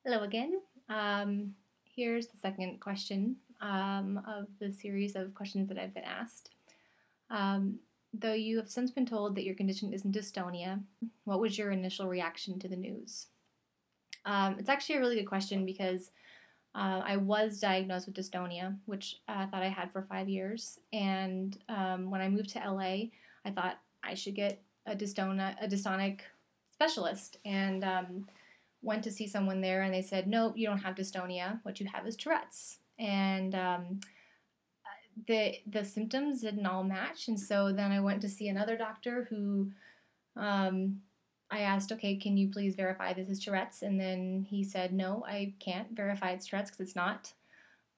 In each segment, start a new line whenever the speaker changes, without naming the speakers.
Hello again. Here's the second question of the series of questions that I've been asked. Um, though you have since been told that your condition isn't dystonia, what was your initial reaction to the news? It's actually a really good question because I was diagnosed with dystonia, which I thought I had for 5 years. And when I moved to LA, I thought I should get a dystonic specialist. And went to see someone there, and they said, "Nope, you don't have dystonia. What you have is Tourette's." And the symptoms didn't all match, and so then I went to see another doctor who um, I asked, "Okay, can you please verify this is Tourette's?" And then he said, "No, I can't verify it's Tourette's because it's not."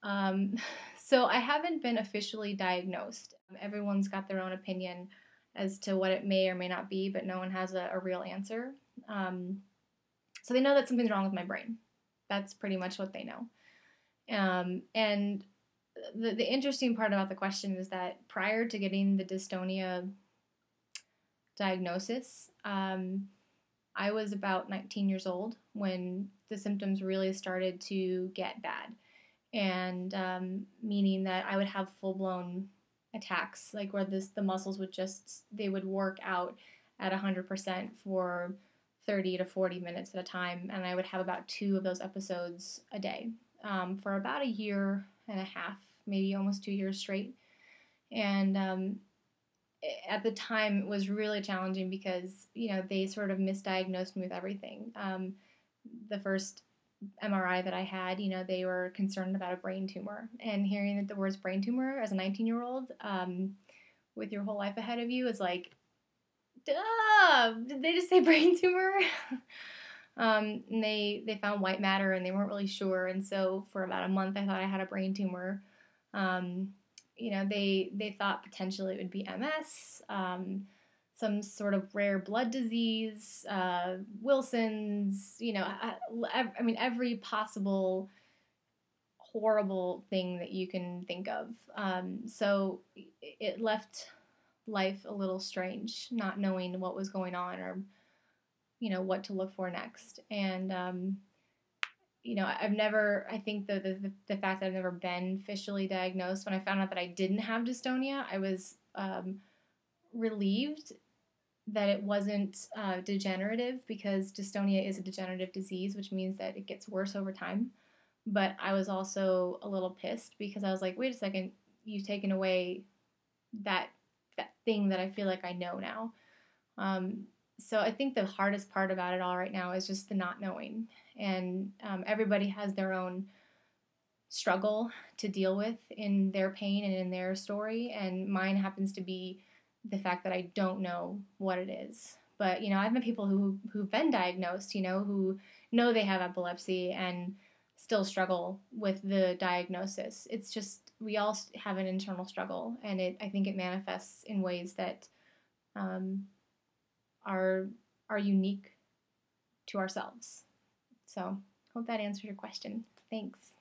Um, so I haven't been officially diagnosed. Everyone's got their own opinion as to what it may or may not be, but no one has a real answer. Um, so they know that something's wrong with my brain. That's pretty much what they know. And the interesting part about the question is that prior to getting the dystonia diagnosis, I was about 19 years old when the symptoms really started to get bad. And meaning that I would have full blown attacks, like where the muscles would they would work out at 100% for 30 to 40 minutes at a time, and I would have about two of those episodes a day for about a year and a half, maybe almost 2 years straight. And at the time, it was really challenging because they sort of misdiagnosed me with everything. The first MRI that I had, they were concerned about a brain tumor. And hearing that the words brain tumor as a 19-year-old with your whole life ahead of you is like, duh, did they just say brain tumor? And they found white matter and they weren't really sure. And so for about a month, I thought I had a brain tumor. Um, they thought potentially it would be MS, some sort of rare blood disease, Wilson's, I mean, every possible horrible thing that you can think of. So it left life a little strange, not knowing what was going on or, what to look for next. And, I've never, I think the fact that I've never been officially diagnosed, when I found out that I didn't have dystonia, I was relieved that it wasn't degenerative, because dystonia is a degenerative disease, which means that it gets worse over time. But I was also a little pissed because I was like, wait a second, you've taken away that that thing that I feel like I know now. So I think the hardest part about it all right now is just the not knowing, and everybody has their own struggle to deal with in their pain and in their story, and mine happens to be the fact that I don't know what it is. But I've met people who've been diagnosed, who know they have epilepsy and still struggle with the diagnosis. It's just we all have an internal struggle, and I think it manifests in ways that um, are are unique to ourselves. So, hope that answers your question. Thanks.